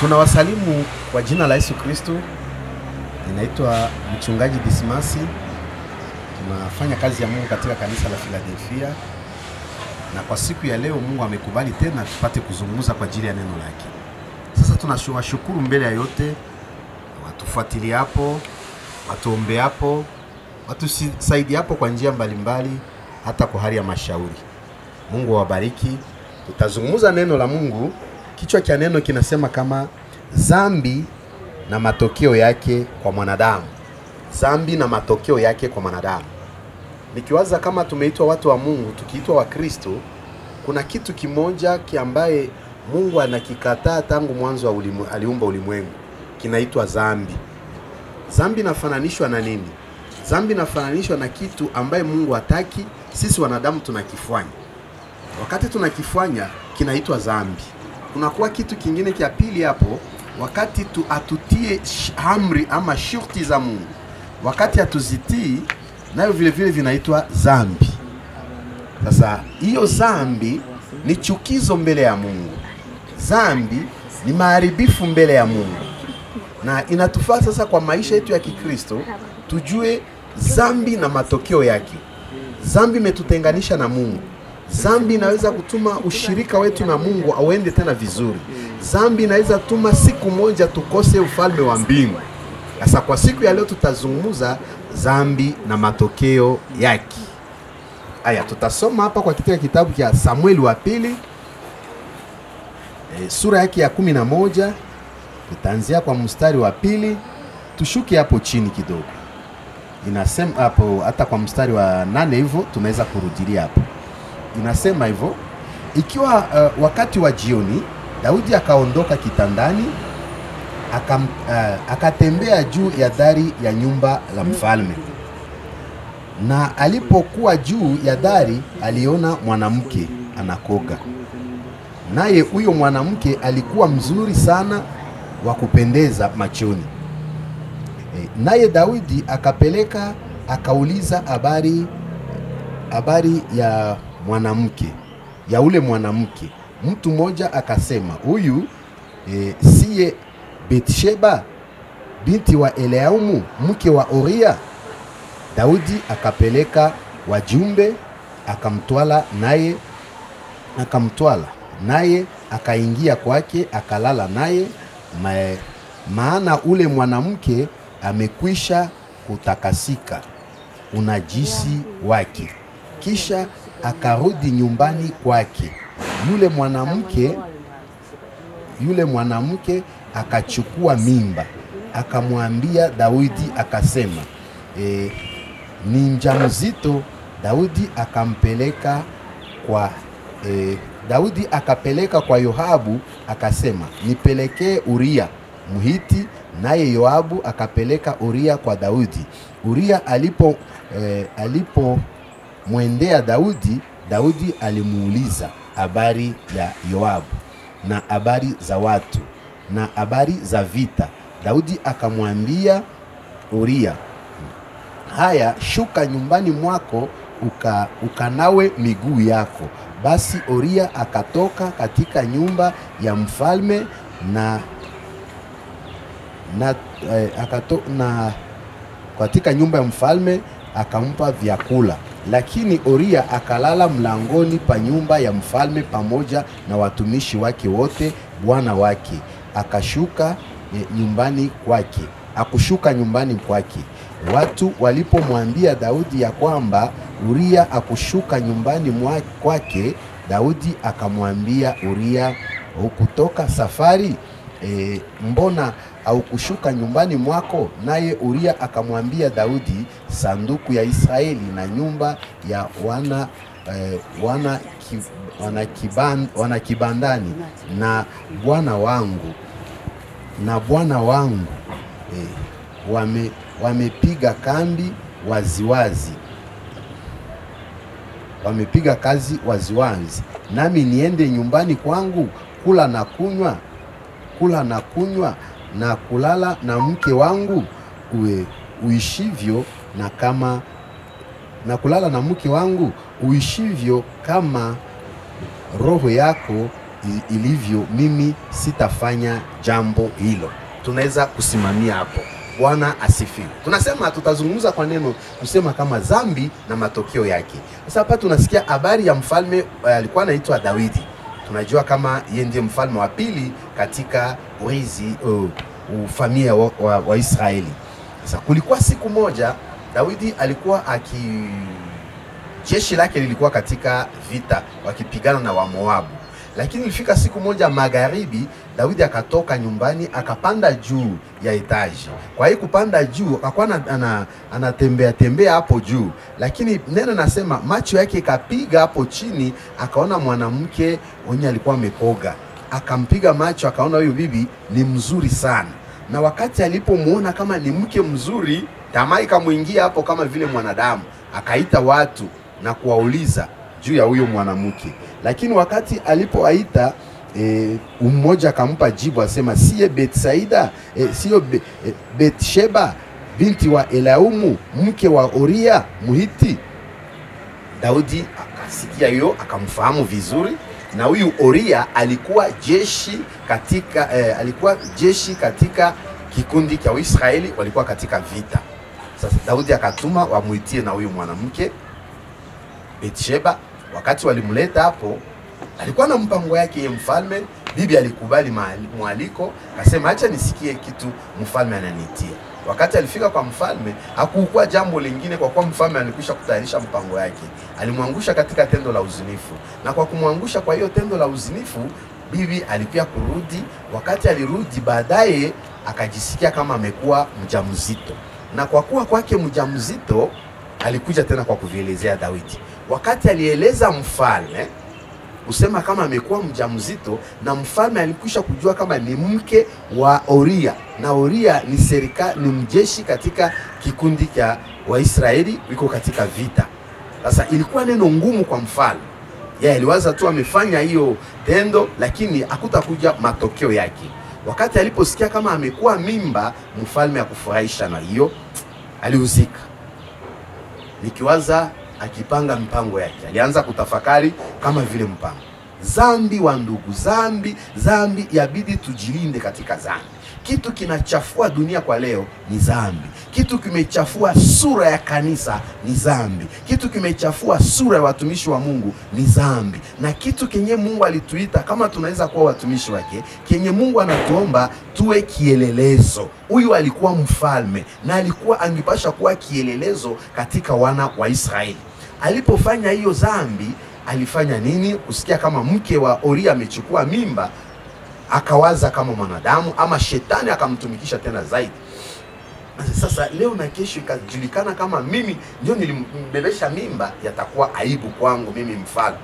Tunawasalimu kwa jina la Yesu Kristo. Ninaitwa mchungaji Dismasi. Tunafanya kazi ya Mungu katika kanisa la Philadelifia. Na kwa siku ya leo Mungu amekubali tena tupate kuzungumza kwa ajili ya neno lake. Sasa tunashukuru mbele ya yote watufuatilia hapo, watuombe hapo, watusaidie hapo kwa njia mbalimbali, hata kwa hali ya mashauri. Mungu awabariki. Tutazungumza neno la Mungu. Kichwa cha neno kinasema kama Zambi na matokeo yake kwa mwanadamu. Zambi na matokeo yake kwa mwanadamu. Nikiwaza kama tumeitwa watu wa Mungu, tukiitwa wa Kristo, kuna kitu kimoja kiambaye Mungu anakikataa tangu mwanzo wa aliumba ulimwengu. Kinaitwa zambi. Zambi nafananishwa na nini? Zambi nafananishwa na kitu ambaye Mungu hataki, sisi wanadamu tunakifanya. Wakati tunakifanya kinaitwa zambi. Kunakuwa kitu kingine kia pili hapo, wakati atutie amri ama shurti za Mungu. Wakati atuzitii, nayo vile vile vinaitwa zambi. Sasa hiyo zambi ni chukizo mbele ya Mungu. Zambi ni maharibifu mbele ya Mungu. Na inatufaa sasa kwa maisha yetu ya Kikristo tujue zambi na matokeo yake. Zambi imetutenganisha na Mungu. Zambi inaweza kutuma ushirika wetu na Mungu auende tena vizuri. Zambi inaweza tuma siku moja tukose ufalme wa mbingu. Sasa kwa siku ya leo tutazungumza zambi na matokeo yake. Aya, tutasoma hapa kwa kitabu cha Samueli wa pili, sura yake ya 11. Tutaanzia kwa mstari wa pili, tushuke hapo chini kidogo. Inasema hapo hata kwa mstari wa 8 hivyo tunaweza kurudilia hapo. Inasema hivyo, ikiwa wakati wa jioni, Daudi akaondoka kitandani, akatembea juu ya dari ya nyumba la mfalme. Na alipokuwa juu ya dari, aliona mwanamke anakoga. Naye huyo mwanamke alikuwa mzuri sana, wa kupendeza machoni. Naye Daudi akauliza habari ya mwanamke, ya ule mwanamke. Mtu mmoja akasema, huyu siye Betsheba binti wa Eliamu mke wa Uria? Daudi akapeleka wajumbe, akamtwala naye akaingia kwake, akalala naye, maana ule mwanamke amekwisha kutakasika unajisi wake. Kisha akarudi nyumbani kwake. Yule mwanamke akachukua mimba, akamwambia Daudi akasema, ni mjamzito. Daudi akapeleka kwa Yoabu akasema, nipelekee Uria Mhiti. Naye Yoabu akapeleka Uria kwa Daudi. Uria alipomwendea Daudi alimuuliza habari ya Yoabu na habari za watu na habari za vita. Daudi akamwambia Uria, haya, shuka nyumbani mwako ukanawe miguu yako. Basi Uria akatoka katika nyumba ya mfalme katika nyumba ya mfalme akampa vyakula. Lakini Uria akalala mlangoni pa nyumba ya mfalme pamoja na watumishi wake wote, bwana wake. Akushuka nyumbani kwake. Watu walipomwambia Daudi ya kwamba Uria akushuka nyumbani kwake, Daudi akamwambia Uria, hukutoka safari? Mbona au kushuka nyumbani mwako? Naye Uria akamwambia Daudi, sanduku ya Israeli na nyumba ya wana kibandani na bwana wangu wamepiga kambi waziwazi. Wamepiga kazi waziwazi. Nami niende nyumbani kwangu kula na kunywa na kulala na mke wangu uishivyo, na kulala na mke wangu uishivyo, kama roho yako ilivyo, mimi sitafanya jambo hilo. Tunaweza kusimamia hapo. Bwana asifiwe. Tunasema tutazungumza kwa neno kusema kama Zambi na matokeo yake. Sasa hapa tunasikia habari ya mfalme alikuwa anaitwa Daudi. Tunajua kama yeye ndiye mfalme wa pili katika urithi ufamilia wa Israeli. Sasa kulikuwa siku moja Daudi alikuwa jeshi lake lilikuwa katika vita wakipigana na Wamoabu. Lakini ilifika siku moja magharibi, Daudi akatoka nyumbani akapanda juu ya etaji. Kwa hiyo kupanda juu akakuwa anatembea hapo juu, lakini neno nasema macho yake ikapiga hapo chini, akaona mwanamke mwenye alikuwa amekoga. Akampiga macho, akaona huyu bibi ni mzuri sana. Na wakati alipomuona kama ni mke mzuri, tamaa ikamuingia hapo kama vile mwanadamu. Akaita watu na kuwauliza juu ya huyo mwanamke. Lakini wakati alipoaita mmoja akampa jibu, asema siye Betsaida, sio Betsheba binti wa Elaumu mke wa Uria Muhiti. Daudi akasikia hiyo, akamfahamu vizuri, na huyu Uria alikuwa jeshi katika kikundi cha Israeli, walikuwa katika vita. Sasa Daudi akatuma wamuitie na huyu mwanamke Betsheba. Wakati walimleta hapo, alikuwa na mpango yake mfalme. Bibi alikubali mwaliko, akasema acha nisikie kitu mfalme ananitia. Wakati alifika kwa mfalme, hakukuwa jambo lingine, kwa kuwa mfalme alikwisha kutayarisha mpango yake. Alimwangusha katika tendo la uzinifu, na kwa kumwangusha kwa hiyo tendo la uzinifu, bibi alipia kurudi. Wakati alirudi baadaye, akajisikia kama amekuwa mjamzito, na kwa kuwa kwake mjamzito, alikuja tena kwa kuvielezea Daudi. Wakati alieleza mfalme usema kama amekuwa mjamzito, na mfalme alikwisha kujua kama ni mke wa Uria, na Uria ni mjeshi katika kikundi cha Waisraeli wiko katika vita. Sasa ilikuwa neno ngumu kwa mfalme. Yeye aliwaza tu amefanya hiyo tendo, lakini hakutakuja matokeo yake. Wakati aliposikia kama amekuwa mimba, mfalme akufurahisha na hiyo, alihuzika. Nikiwaza akipanga mpango yake, alianza kutafakari kama vile mpango. Zambi wa ndugu, zambi yabidi tujilinde katika zambi. Kitu kinachafua dunia kwa leo ni zambi. Kitu kimechafua sura ya kanisa ni zambi. Kitu kimechafua sura ya watumishi wa Mungu ni zambi. Na kitu kenye Mungu alituita kama tunaweza kuwa watumishi wake, kenye Mungu anatuomba tuwe kielelezo. Huyu alikuwa mfalme na alikuwa angepasha kuwa kielelezo katika wana wa Israeli. Alipofanya hiyo zambi, alifanya nini? Kusikia kama mke wa Uria amechukua mimba, akawaza kama mwanadamu ama shetani akamtumikisha tena zaidi. Sasa leo na kesho ikajulikana kama mimi ndio nilimbebesha mimba, yatakuwa aibu kwangu mimi mfalme.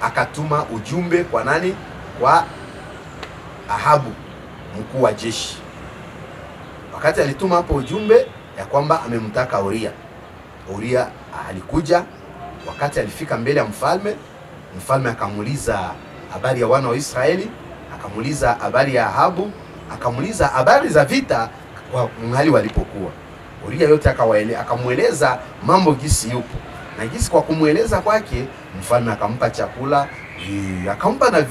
Akatuma ujumbe kwa nani? Kwa Ahabu, mkuu wa jeshi. Wakati alituma hapo ujumbe ya kwamba amemtaka Uria, Uria alikuja. Wakati alifika mbele ya mfalme, mfalme akamuuliza habari ya wana wa Israeli, akamuuliza habari ya Ahabu, akamuuliza habari za vita kwa mahali walipokuwa. Uria yote akamueleza mambo gisi yupo. Na gisi kwa kumueleza kwake, mfalme akampa chakula, akampa na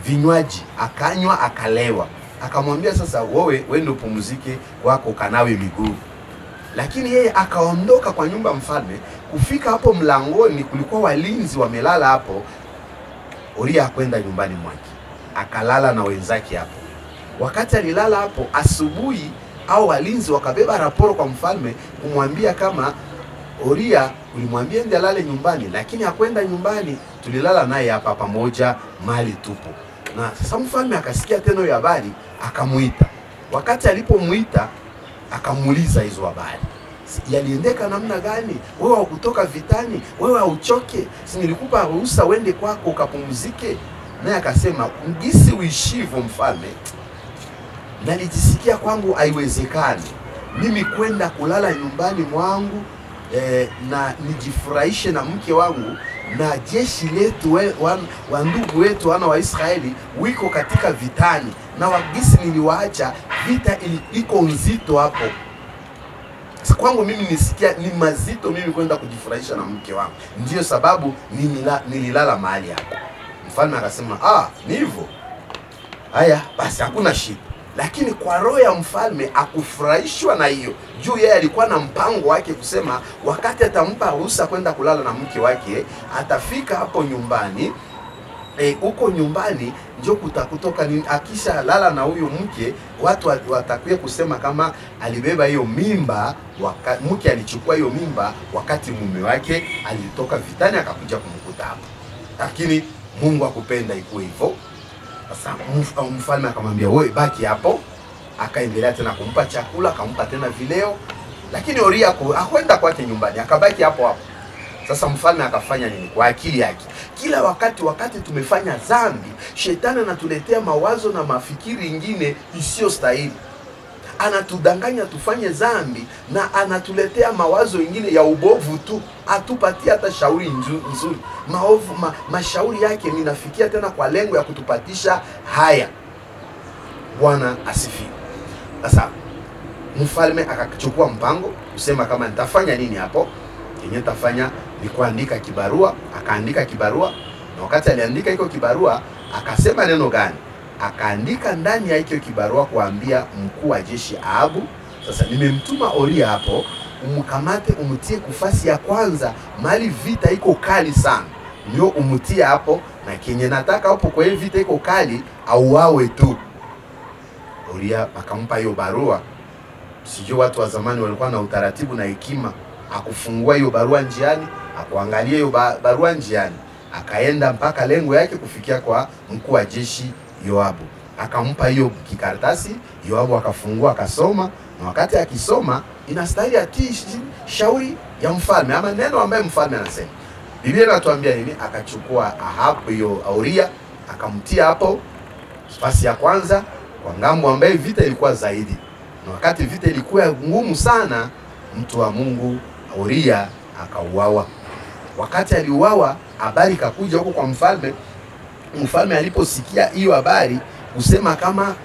vinywaji, akanywa akalewa. Akamwambia sasa wewe ndio upumzike kwako, kanawe miguu. Lakini yeye akaondoka kwa nyumba mfalme. Kufika hapo mlangoni kulikuwa walinzi wamelala hapo. Uria akwenda nyumbani mwake, akalala na wenzake hapo. Wakati alilala hapo, asubuhi au walinzi wakabeba raporo kwa mfalme kumwambia kama Uria ulimwambia ndiye alale nyumbani, lakini hakwenda nyumbani, tulilala naye hapa pamoja mali tupo. Na sasa mfalme akasikia tena hiyo habari, akamuita. Wakati alipomuita, akamuuliza hizo habari. Yaliendeka namna gani? Wewe hukutoka vitani? Wewe hauchoke? Si nilikupa ruhusa uende kwako ukapumzike? Naye akasema, ngisi uishivo mfalme, nalijisikia kwangu haiwezekani mimi kwenda kulala nyumbani mwangu na nijifurahishe na mke wangu, na jeshi letu wa ndugu wetu wana wa Israeli wiko katika vitani, na wagisi niliwaacha vita iko nzito hapo. Kwangu mimi nisikia ni mazito mimi kwenda kujifurahisha na mke wangu. Ndiyo sababu nililala mahali hapo. Mfalme akasema, ni hivyo. Haya basi, hakuna shida. Lakini kwa roho ya mfalme akufurahishwa na hiyo. Juu yeye alikuwa na mpango wake kusema wakati atampa ruhusa kwenda kulala na mke wake, atafika hapo nyumbani. Huko nyumbani ndio kutakutoka nini, akisha lala na huyo mke, watu watakuwa kusema kama alibeba hiyo mimba, mke alichukua hiyo mimba wakati mume wake alitoka vitani akakuja kumkuta hapo. Lakini Mungu akupenda ikuwe hivyo. Sasa mfalme akamwambia, wewe baki hapo. Akaendelea tena kumpa chakula, akampa tena vileo. Lakini Uria hakwenda kwake nyumbani, akabaki hapo hapo. Sasa mfalme akafanya nini? Kwa akili yake, kila wakati tumefanya dhambi, shetani anatuletea mawazo na mafikiri ingine isiyo stahili. Anatudanganya tufanye dhambi na anatuletea mawazo ingine ya ubovu tu, atupatie hata shauri nzuri. Mashauri yake ninafikia tena kwa lengo ya kutupatisha haya. Bwana asifiwe. Sasa mfalme akachukua mpango kusema kama nitafanya nini hapo. Yenye nitafanya ni kuandika kibarua. Akaandika kibarua, na wakati aliandika hiyo kibarua akasema neno gani? Akaandika ndani ya hiyo kibarua kuambia mkuu wa jeshi Ahabu, sasa nimemtuma Uria hapo, umkamate umtie kufasi ya kwanza mali vita iko kali sana, ndio umtie hapo, na kenye nataka hapo kwa hiyo vita iko kali auawe tu. Uria akampa hiyo barua. Sijui watu wa zamani walikuwa na utaratibu na hekima, akufungua hiyo barua njiani, akuangalia hiyo barua njiani, akaenda mpaka lengo yake kufikia kwa mkuu wa jeshi Yoabu. Akampa hiyo kikaratasi, Yoabu akafungua akasoma, na wakati akisoma inastahili atii shauri ya mfalme ama neno ambaye mfalme anasema. Biblia inatuambia nini? Akachukua Ahabu hiyo Uria akamtia hapo nafasi ya kwanza kwa ngambo ambaye vita ilikuwa zaidi. Na wakati vita ilikuwa ngumu sana, mtu wa Mungu Uria akauawa. Wakati aliuawa, habari kakuja huko kwa mfalme. Mfalme aliposikia hiyo habari kusema kama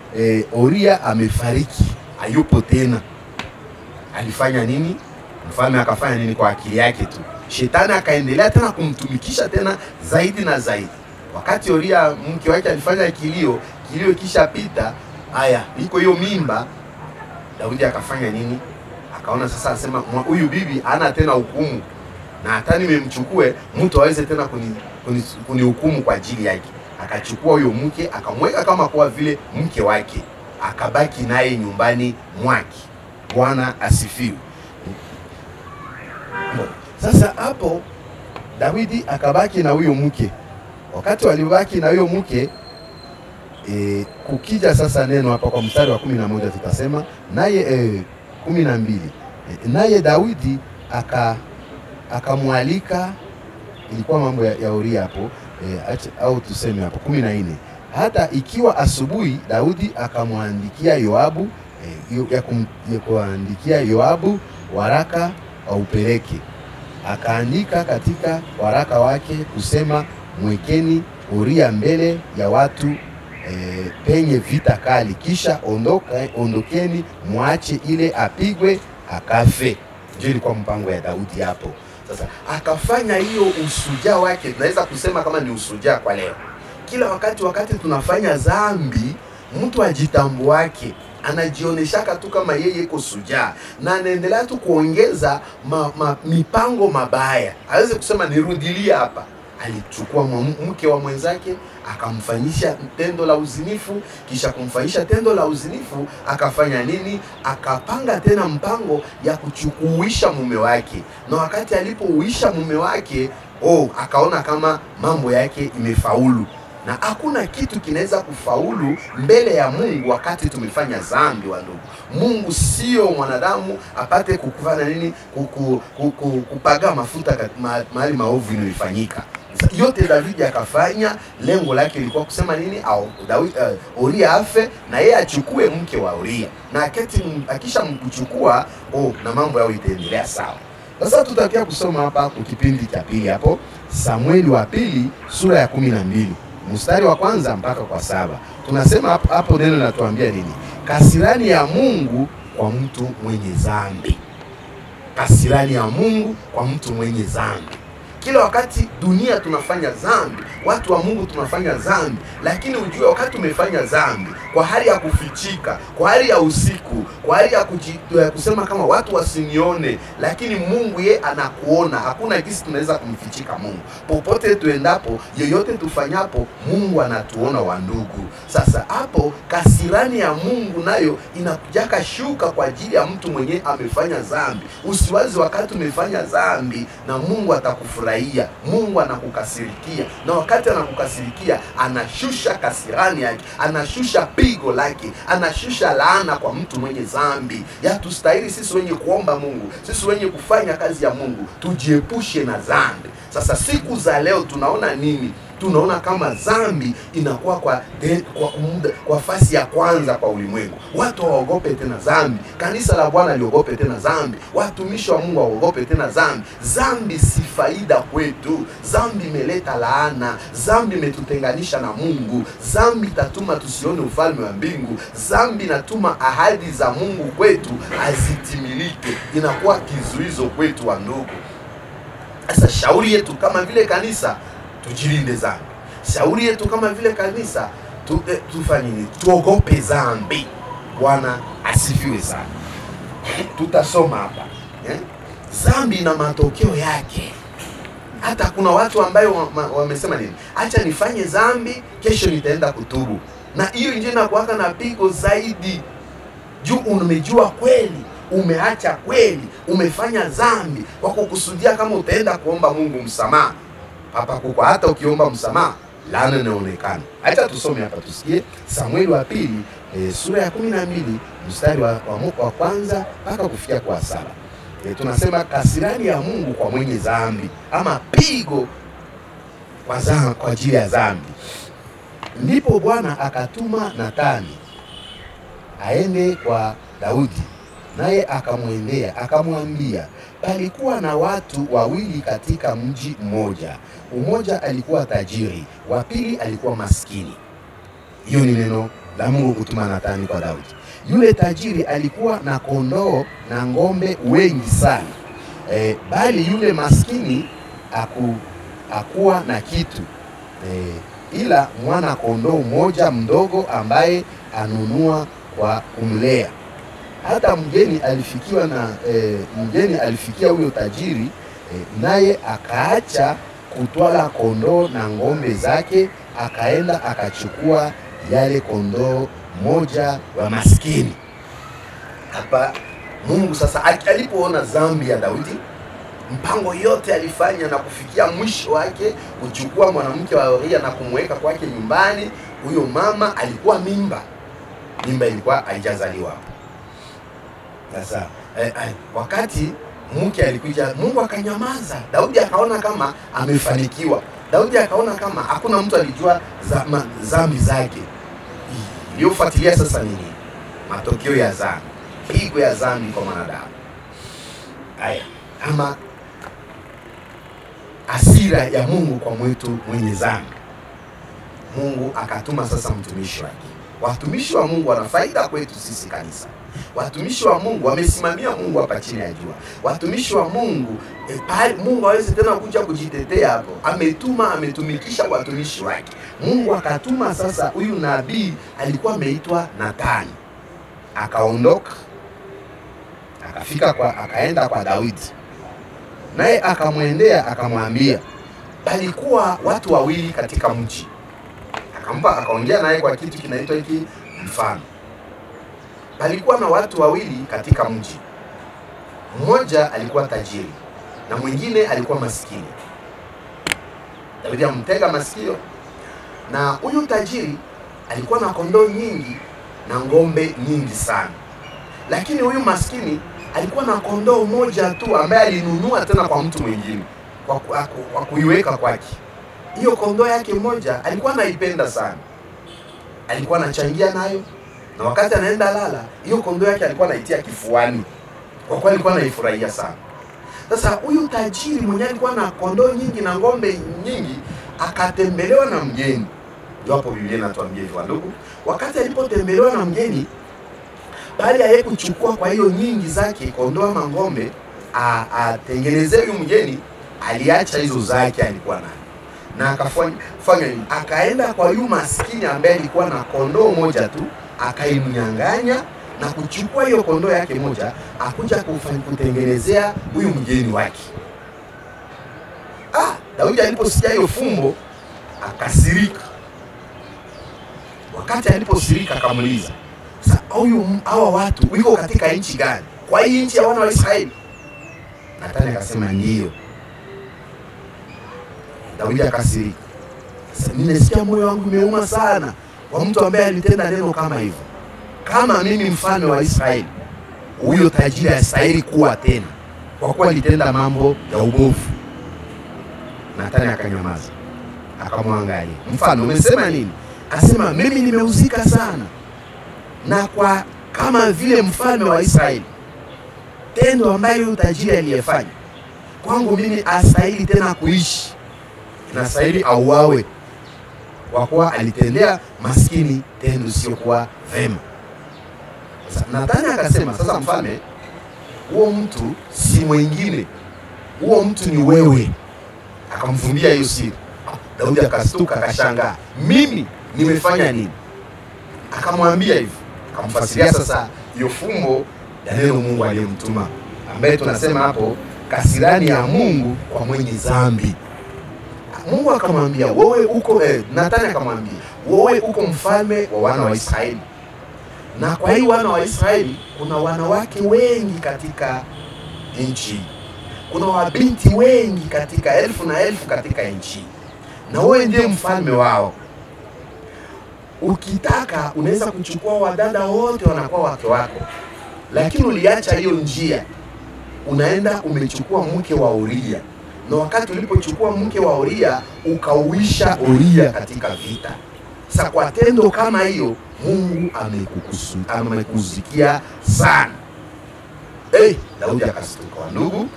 Uria amefariki, hayupo tena, alifanya nini? Mfalme akafanya nini? Kwa akili yake tu, shetani akaendelea tena kumtumikisha tena zaidi na zaidi. Wakati Uria mke wake alifanya kilio kisha pita, haya iko hiyo mimba, Daudi akafanya nini? Akaona sasa, asema huyu bibi hana tena hukumu, na hata nimemchukue mtu aweze tena kunihukumu kwa ajili yake. Akachukua huyo mke akamweka kama kwa vile mke wake, akabaki naye nyumbani mwake. Bwana asifiwe. Sasa hapo Daudi akabaki na huyo mke. Wakati walibaki na huyo mke, kukija sasa neno hapa kwa mstari wa 11 tutasema naye 12, naye Daudi akamwalika, ilikuwa mambo ya Uria hapo, au tuseme hapo 14, hata ikiwa asubuhi Daudi akamwandikia Yoabu, kuandikia Yoabu waraka aupeleke. Akaandika katika waraka wake kusema, mwekeni Uria mbele ya watu penye vita kali, kisha ondokeni muache ile apigwe akafe. Ndio ilikuwa mpango ya Daudi hapo. Sasa akafanya hiyo usujaa wake, tunaweza kusema kama ni usujaa kwa leo. Kila wakati tunafanya dhambi, mtu ajitambu wake anajioneshaka tu kama yeye iko sujaa, na anaendelea tu kuongeza mipango mabaya. Hawezi kusema nirudilia hapa. Alichukua mke wa mwenzake akamfanyisha tendo la uzinifu, kisha kumfanyisha tendo la uzinifu akafanya nini? Akapanga tena mpango ya kuchukuisha mume wake. Na wakati alipouisha mume wake, akaona kama mambo yake imefaulu. Na hakuna kitu kinaweza kufaulu mbele ya Mungu wakati tumefanya dhambi wa ndugu. Mungu sio mwanadamu apate kukufanya nini? Kupaga mafuta mahali maovu inayofanyika. Yote Daudi akafanya, lengo lake lilikuwa kusema nini? Uria afe na yeye achukue mke wa Uria. Na akisha mkuchukua, na mambo yao itaendelea sawa. Sasa tutakia kusoma hapa kwa kipindi cha pili hapo, Samueli wa pili sura ya 12. Mstari wa kwanza mpaka kwa 7. Tunasema hapo neno linatuambia nini? Kasirani ya Mungu kwa mtu mwenye dhambi. Kasirani ya Mungu kwa mtu mwenye dhambi. Kila wakati dunia tunafanya dhambi, watu wa Mungu tunafanya dhambi, lakini ujue wakati umefanya dhambi kwa hali ya kufichika, kwa hali ya usiku, kwa hali ya kusema kama watu wasinione, lakini Mungu ye anakuona. Hakuna kisi tunaweza kumfichika Mungu. Popote tuendapo, yoyote tufanyapo, Mungu anatuona wa ndugu. Sasa hapo kasirani ya Mungu nayo inakujaka shuka kwa ajili ya mtu mwenye amefanya dhambi. Usiwazi wakati umefanya dhambi na Mungu atakufurahia. Mungu anakukasirikia, na wakati anakukasirikia anashusha kasirani yake, anashusha pigo lake, anashusha laana kwa mtu mwenye dhambi. Tustahili sisi wenye kuomba Mungu, sisi wenye kufanya kazi ya Mungu, tujiepushe na dhambi. Sasa siku za leo tunaona nini? Tunaona kama dhambi inakuwa kwa fasi ya kwanza kwa ulimwengu. Watu waogope tena dhambi. Kanisa la Bwana liogope tena dhambi. Watumishi wa Mungu waogope tena dhambi. Dhambi si faida kwetu. Dhambi imeleta laana. Dhambi imetutenganisha na Mungu. Dhambi itatuma tusione ufalme wa mbingu. Dhambi inatuma ahadi za Mungu kwetu azitimilike. Inakuwa kizuizo kwetu wa ndugu. Sasa shauri yetu kama vile kanisa, tujilinde dhambi. Shauri yetu kama vile kanisa, tufanye nini? Tuogope dhambi. Bwana asifiwe sana. Tutasoma hapa. Dhambi na matokeo yake. Hata kuna watu ambao wamesema nini? Acha nifanye dhambi, kesho nitaenda kutubu. Na hiyo ndio inakuwa na pigo zaidi. Juu umejua kweli, umeacha kweli, umefanya dhambi kwa kukusudia kama utaenda kuomba Mungu msamaha. Hapa kwa hata ukiomba msamaha, laana inaonekana. Acha tusome hapa tusikie Samueli wa pili sura ya 12 mstari wa kwanza mpaka kufikia kwa 7. Tunasema kasirani ya Mungu kwa mwenye dhambi, ama pigo kwa ajili ya dhambi. Ndipo Bwana akatuma Nathani aende kwa Daudi, naye akamwendea akamwambia, palikuwa na watu wawili katika mji mmoja. Mmoja alikuwa tajiri, wa pili alikuwa maskini. Hiyo ni neno la Mungu kutuma Nathani kwa Daudi. Yule tajiri alikuwa na kondoo na ngombe wengi sana, bali yule maskini hakuwa na kitu, ila mwana kondoo mmoja mdogo ambaye anunua kwa kumlea. Hata mgeni alifikia huyo tajiri, naye akaacha kutwala kondoo na ngombe zake, akaenda akachukua yale kondoo moja wa maskini. Hapa Mungu sasa alipoona dhambi ya Daudi, mpango yote alifanya na kufikia mwisho wake, kuchukua mwanamke wa Uria na kumweka kwake nyumbani. Huyo mama alikuwa mimba ilikuwa haijazaliwa. Sasa wakati mke alikuja, Mungu akanyamaza. Daudi akaona kama amefanikiwa. Daudi akaona kama hakuna mtu alijua dhambi zake. Iliyofuatilia sasa nini? Matokeo ya dhambi, pigo ya dhambi kwa mwanadamu. Ama hasira ya Mungu kwa mtu mwenye dhambi. Mungu akatuma sasa mtumishi wake. Watumishi wa Mungu wana faida kwetu sisi kanisa. Watumishi wa Mungu wamesimamia Mungu hapa chini ya jua. Watumishi wa Mungu Mungu hawezi tena kuja kujitetea hapo. Ametumikisha watumishi wake. Mungu akatuma sasa huyu nabii alikuwa ameitwa Nathani. Akaondoka, akaenda kwa Daudi. Naye akamwendea akamwambia, palikuwa watu wawili katika mji. Akaongea naye kwa kitu kinaitwa hiki mfano. Palikuwa na watu wawili katika mji. Mmoja alikuwa tajiri na mwingine alikuwa maskini. Daudi amtega masikio. Na huyu tajiri alikuwa na kondoo nyingi na ngombe nyingi sana. Lakini huyu maskini alikuwa na kondoo moja tu ambaye alinunua tena kwa mtu mwingine kwa kuiweka kwake. Hiyo kondoo yake moja alikuwa anaipenda sana. Alikuwa anachangia nayo, na wakati anaenda lala, hiyo kondoo yake alikuwa anaitia kifuani. Kwa kweli alikuwa anaifurahia sana. Sasa huyu tajiri mwenye alikuwa na kondoo nyingi na ngombe nyingi, akatembelewa na mgeni. Hapo Biblia inatuambia hivyo ndugu. Wakati alipotembelewa na mgeni, bali yeye kuchukua kwa hiyo nyingi zake kondoo ama ngombe, atengenezee huyu mgeni, aliacha hizo zake alikuwa nazo, na akafanya nini? Akaenda kwa yule maskini ambaye alikuwa na kondoo moja tu, akaimnyang'anya na kuchukua hiyo kondoo yake moja, akuja kutengenezea huyu mgeni wake. Daudi aliposikia hiyo fumbo akasirika. Wakati aliposirika akamuuliza, sasa hawa watu wiko katika nchi gani? Kwa hii nchi ya wana wa Israeli? Nathani akasema ndio. Daudi akasirika. Sasa nimesikia moyo wangu umeuma sana kwa mtu ambaye alitenda neno kama hivyo. Kama mimi mfalme wa Israeli, huyo tajiri hastahili kuwa tena, kwa kuwa alitenda mambo ya ubovu. Nathani akanyamaza, akamwangalia. Mfalme, umesema nini? Asema, mimi nimeuzika sana na kwa kama vile mfalme wa Israeli, tendo ambayo tajiri aliyefanya kwangu mimi hastahili tena kuishi, inastahili auawe, kwa kuwa alitendea maskini tendo sio kwa vema. Sasa Nathani akasema, sasa mfalme, huo mtu si mwingine, huo mtu ni wewe. Akamfumbia hiyo siri. Daudi akastuka, akashangaa, mimi nimefanya nini? Akamwambia hivi, akamfasiria sasa hiyo fumbo ya neno Mungu aliyemtuma, ambaye tunasema hapo kasirani ya Mungu kwa mwenye dhambi. Mungu akamwambia, wewe uko Nathani akamwambia, wewe uko mfalme wa wana wa Israeli, na kwa hii wana wa Israeli kuna wanawake wengi katika nchi, kuna wabinti wengi katika elfu na elfu katika nchi, na wewe ndiye mfalme wao. Ukitaka unaweza kuchukua wadada wote wanakuwa wake wako, lakini uliacha hiyo njia, unaenda umechukua mke wa Uria, na wakati ulipochukua mke wa Uria ukauisha Uria katika vita. Sasa kwa tendo kama hiyo Mungu amekuzikia sana. Daudi akastuka. Ndugu,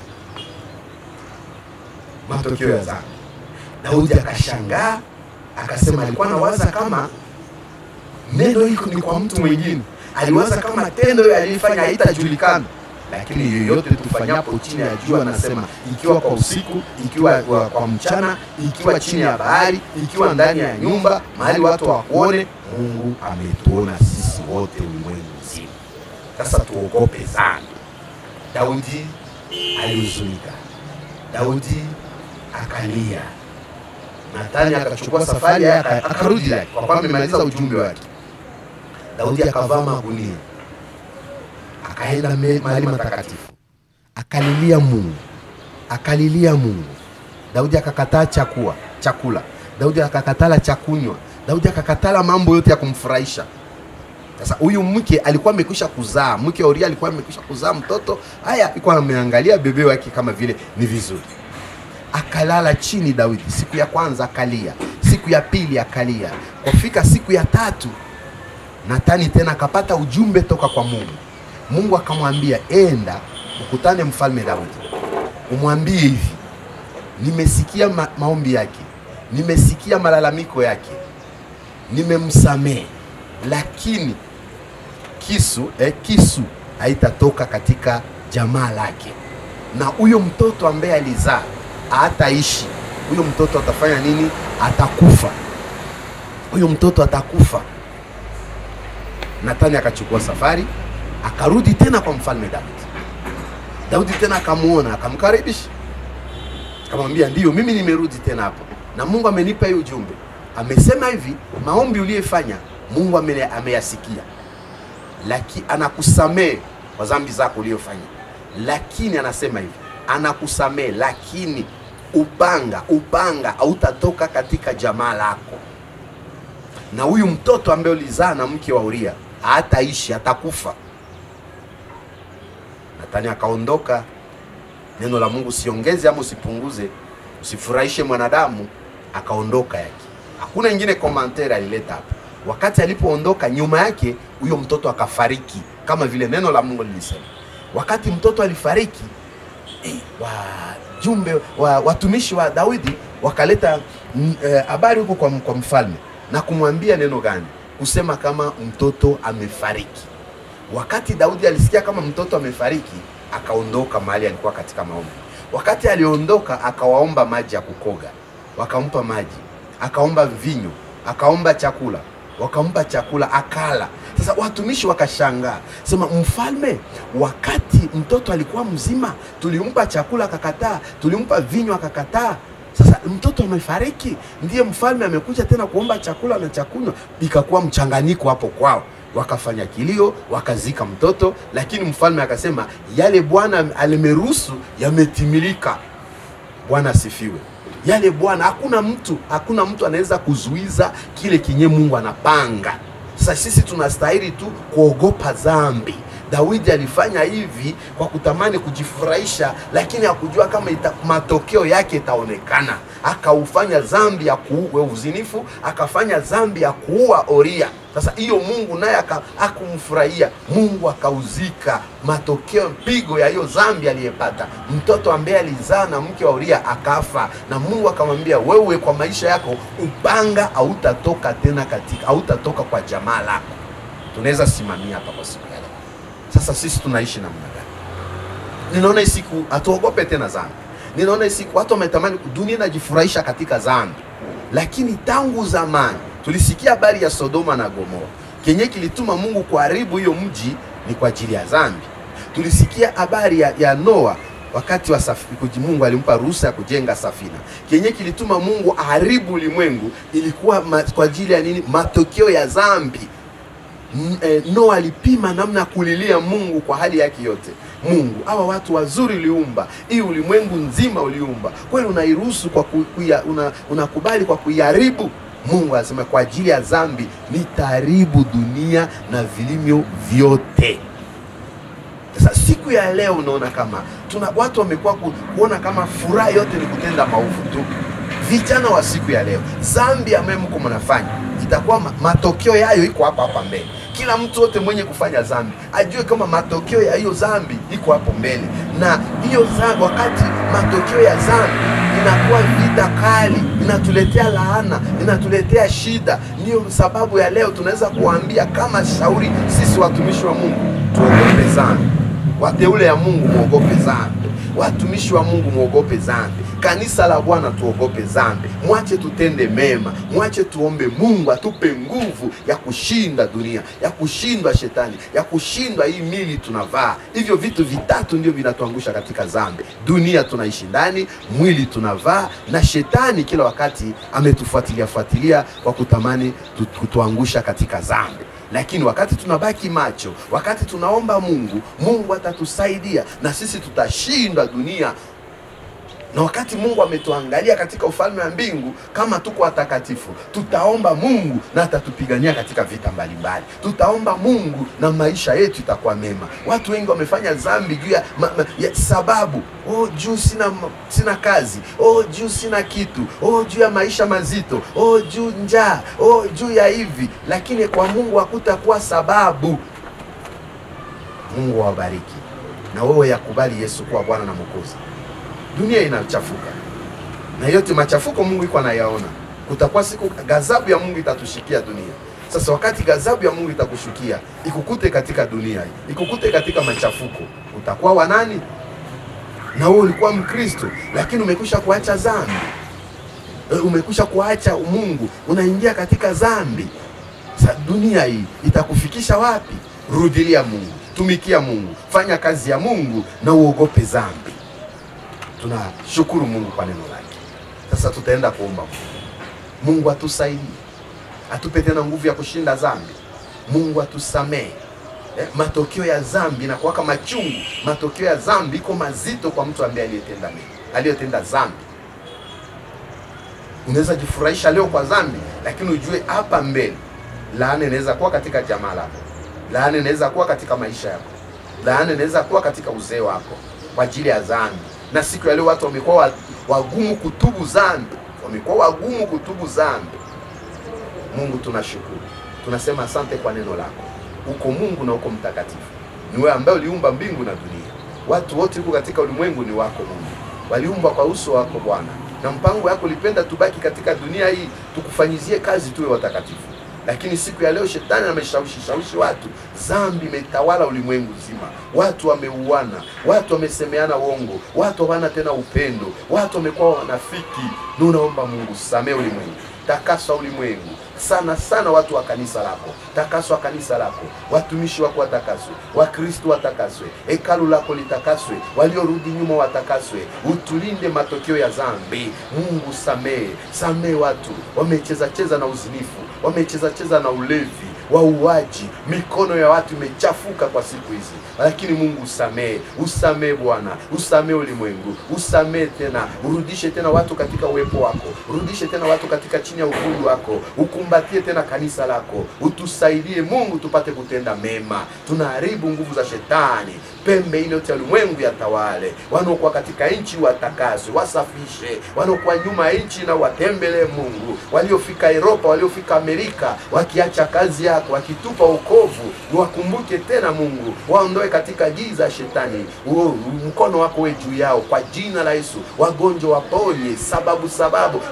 matokeo ya Zambi. Daudi akashangaa, akasema alikuwa anawaza kama neno hilo ni kwa mtu mwingine, aliwaza kama tendo hilo alifanya haitajulikana. Lakini yoyote tufanyapo chini ya jua, anasema ikiwa kwa usiku, ikiwa kwa mchana, ikiwa chini ya bahari, ikiwa ndani ya nyumba, mahali watu wakuone, Mungu ametuona sisi wote ulimwengu mzima. Sasa tuogope sana. Daudi alihuzunika, Daudi akalia. Nathani akachukua safari yake akarudi yake, kwa kuwa amemaliza ujumbe wake. Daudi akavaa magunia, akaenda mahali matakatifu, akalilia Mungu, akalilia Mungu. Daudi akakataa chakula, Daudi akakatala chakunywa, Daudi akakatala mambo yote ya kumfurahisha. Sasa huyu mke alikuwa amekwisha kuzaa, mke wa Uria alikuwa amekwisha kuzaa mtoto. Haya, alikuwa ameangalia bebe wake kama vile ni vizuri. Akalala chini Daudi. Siku ya kwanza akalia, siku ya pili akalia. Kufika siku ya tatu, Nathani tena akapata ujumbe toka kwa Mungu. Mungu akamwambia, enda ukutane mfalme Daudi, umwambie hivi, nimesikia maombi yake, nimesikia malalamiko yake, nimemsamehe, lakini kisu haitatoka katika jamaa lake, na huyo mtoto ambaye alizaa hataishi. Huyo mtoto atafanya nini? Atakufa. Huyo mtoto atakufa. Nathani akachukua safari, akarudi tena kwa mfalme Daudi. Daudi tena akamuona, akamkaribisha, akamwambia, ndio mimi nimerudi tena hapo, na Mungu amenipa hiyo ujumbe. Amesema hivi, maombi uliyefanya Mungu ameyasikia, lakini anakusamehe kwa dhambi zako uliyofanya. Lakini anasema hivi, anakusamehe, lakini upanga hautatoka katika jamaa lako, na huyu mtoto ambaye ulizaa na mke wa Uria hataishi, atakufa. Nathani akaondoka. Neno la Mungu siongeze ama usipunguze, usifurahishe mwanadamu. Akaondoka yake, hakuna ingine commentaire alileta hapa. Wakati alipoondoka, nyuma yake huyo mtoto akafariki, kama vile neno la Mungu lilisema. Wakati mtoto alifariki, watumishi wa Daudi wakaleta habari huko kwa mfalme, na kumwambia neno gani? Kusema kama mtoto amefariki. Wakati Daudi alisikia kama mtoto amefariki, akaondoka mahali alikuwa katika maombi. Wakati aliondoka akawaomba maji ya kukoga, wakampa maji. Akaomba vinyo, akaomba chakula, wakampa chakula akala. Sasa watumishi wakashangaa, sema mfalme, wakati mtoto alikuwa mzima tulimpa chakula akakataa, tulimpa vinyo akakataa. Sasa mtoto amefariki, ndiye mfalme amekuja tena kuomba chakula na chakunywa. Ikakuwa mchanganyiko hapo kwao. Wakafanya kilio, wakazika mtoto, lakini mfalme akasema yale Bwana alimeruhusu yametimilika. Bwana asifiwe. Yale Bwana, hakuna mtu anaweza kuzuiza kile kinye Mungu anapanga. Sasa sisi tunastahili tu kuogopa dhambi. Daudi alifanya hivi kwa kutamani kujifurahisha, lakini hakujua kama matokeo yake itaonekana. Akaufanya dhambi ya kuua uzinifu, akafanya dhambi ya kuua Oria. Sasa hiyo Mungu naye akumfurahia. Mungu akauzika matokeo, pigo ya hiyo dhambi aliyepata. Mtoto ambaye alizaa na mke wa Oria akafa, na Mungu akamwambia wewe, kwa maisha yako upanga hautatoka tena hautatoka kwa jamaa lako. Tunaweza simamia hapa kwa siku ya leo. Sasa sisi tunaishi namna gani? Ninaona siku atuogope tena dhambi. Ninaona siku watu wametamani dunia inajifurahisha katika dhambi. Lakini tangu zamani tulisikia habari ya Sodoma na Gomora. Kenye kilituma Mungu kuharibu hiyo mji ni kwa ajili ya dhambi. Tulisikia habari ya Noa wakati wa Mungu alimpa ruhusa ya kujenga safina. Kenye kilituma Mungu aharibu ulimwengu ilikuwa kwa ajili ya nini? Matokeo ya dhambi. Noa alipima namna kulilia Mungu kwa hali yake yote. Mungu, hawa watu wazuri uliumba, hii ulimwengu nzima uliumba, kwani unairuhusu kwa unakubali kwa kuiharibu? Mungu anasema kwa ajili ya dhambi nitaharibu dunia na vilimio vyote. Sasa siku ya leo unaona kama watu wamekuwa kuona kama furaha yote ni kutenda maovu tu. Vijana wa siku ya leo, dhambi ambayo mko mnafanya itakuwa matokeo yayo iko hapa mbele. Kila mtu wote mwenye kufanya dhambi ajue kama matokeo ya hiyo dhambi iko hapo mbele. Na hiyo dhambi, wakati matokeo ya dhambi inakuwa vita kali, inatuletea laana, inatuletea shida. Ndio sababu ya leo tunaweza kuambia kama shauri sisi watumishi wa Mungu tuogope dhambi. Wateule ya Mungu muogope dhambi. Watumishi wa Mungu muogope dhambi. Kanisa la Bwana tuogope dhambi. Mwache tutende mema. Mwache tuombe Mungu atupe nguvu ya kushinda dunia, ya kushindwa shetani, ya kushindwa hii mili tunavaa. Hivyo vitu vitatu ndio vinatuangusha katika dhambi. Dunia tunaishi ndani, mwili tunavaa, na shetani kila wakati ametufuatilia kwa kutamani kutuangusha katika dhambi. Lakini wakati tunabaki macho, wakati tunaomba Mungu, Mungu atatusaidia na sisi tutashinda dunia. Na wakati Mungu ametuangalia katika ufalme wa mbingu kama tuko watakatifu, tutaomba Mungu na atatupigania katika vita mbalimbali. Tutaomba Mungu na maisha yetu itakuwa mema. Watu wengi wamefanya dhambi juu ya sababu, juu sina kazi, juu sina kitu, juu ya maisha mazito, juu njaa, juu ya hivi. Lakini kwa Mungu hakutakuwa sababu. Mungu awabariki. Na wewe yakubali Yesu kuwa Bwana na Mwokozi. Dunia inachafuka, na yote machafuko Mungu iko anayaona. Kutakuwa siku ghadhabu ya Mungu itatushikia dunia. Sasa wakati ghadhabu ya Mungu itakushukia, ikukute katika dunia hii, ikukute katika machafuko, utakuwa wa nani? Na wewe ulikuwa Mkristo, lakini umekwisha kuacha dhambi. Umekwisha kuacha Mungu, unaingia katika dhambi. Sasa dunia hii itakufikisha wapi? Rudilia Mungu, tumikia Mungu, fanya kazi ya Mungu na uogope dhambi. Tunashukuru Mungu kwa neno lake. Sasa tutaenda kuomba Mungu atusaidie, atupe tena nguvu ya kushinda dhambi. Mungu atusamee. Matokeo ya dhambi na kuwaka machungu. Matokeo ya dhambi iko mazito kwa mtu ambaye aliyetenda dhambi. Unaweza jifurahisha leo kwa dhambi, lakini ujue hapa mbele laana inaweza kuwa katika jamaa lako. Laana inaweza kuwa katika maisha yako. Laana inaweza kuwa katika uzee wako kwa ajili ya dhambi. Na siku ya leo watu wamekuwa wagumu kutubu dhambi. Wamekuwa wagumu kutubu dhambi. Mungu tunashukuru. Tunasema asante kwa neno lako. Uko Mungu na uko mtakatifu. Ni wewe ambaye uliumba mbingu na dunia. Watu wote huko katika ulimwengu ni wako Mungu. Waliumbwa kwa uso wako Bwana. Na mpango wako ulipenda tubaki katika dunia hii, tukufanyizie kazi tuwe watakatifu. Lakini siku ya leo shetani ameshawishi watu. Zambi imetawala ulimwengu zima. Watu wameuana, watu wamesemeana uongo, watu hawana tena upendo, watu wamekuwa wanafiki. Tunaomba Mungu samehe ulimwengu, takasa ulimwengu. Sana sana watu wa kanisa lako, takaswa kanisa lako, watumishi wako watakaswe, Wakristo watakaswe, hekalu lako litakaswe, waliorudi nyuma watakaswe. Utulinde matokeo ya Zambi. Mungu samehe watu wamecheza na uzinifu, wamecheza na ulevi, wauaji. Mikono ya watu imechafuka kwa siku hizi. Lakini Mungu usamehe Bwana, usamehe ulimwengu, usamehe tena, urudishe tena watu katika uwepo wako, urudishe tena watu katika chini ya ufungu wako, ukumbatie tena kanisa lako. Utusaidie Mungu tupate kutenda mema. Tunaharibu nguvu za shetani, pembe ile yote ya ulimwengu yatawale. Wanaokuwa katika nchi watakaswe, wasafishe. Wanaokuwa nyuma ya nchi na watembelee Mungu. Waliofika Europa, waliofika Amerika, wakiacha kazi yako, wakitupa wokovu, wakumbuke tena Mungu. Waondoe katika giza ya shetani. Mkono wako uwe juu yao kwa jina la Yesu. Wagonjwa waponye, sababu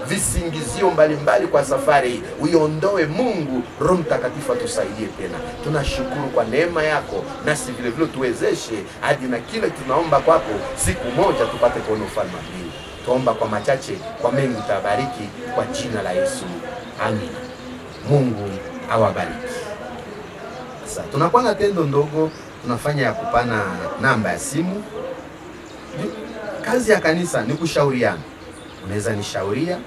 visingizio mbalimbali kwa safari uiondoe Mungu. Roho Mtakatifu atusaidie tena. Tunashukuru kwa neema yako, nasi vile vile tuwezeshe hadi na kile tunaomba kwako siku moja tupate kuona ufalme wa mbinguni. Tuomba kwa machache, kwa mengi utabariki kwa jina la Yesu. Amen. Mungu awabariki. Sasa tunakuwa na tendo ndogo tunafanya ya kupana namba ya simu. Kazi ya kanisa ni kushauriana. Unaweza nishauria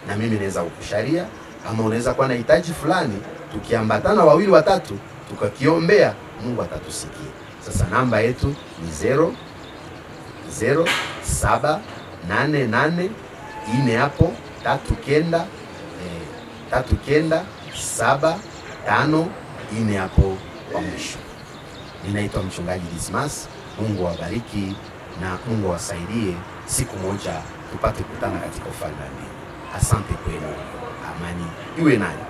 na mimi naweza kukusharia, ama unaweza kuwa na hitaji fulani, tukiambatana wawili watatu tukakiombea, Mungu atatusikia. Sasa namba yetu ni 00788 ine hapo 3975 ine hapo kwa mwisho. Ninaitwa Mchungaji Dismas. Mungu awabariki na Mungu awasaidie siku moja tupate kutana katika ufalme wa mbinguni. Asante kwenu. Amani iwe nanyi.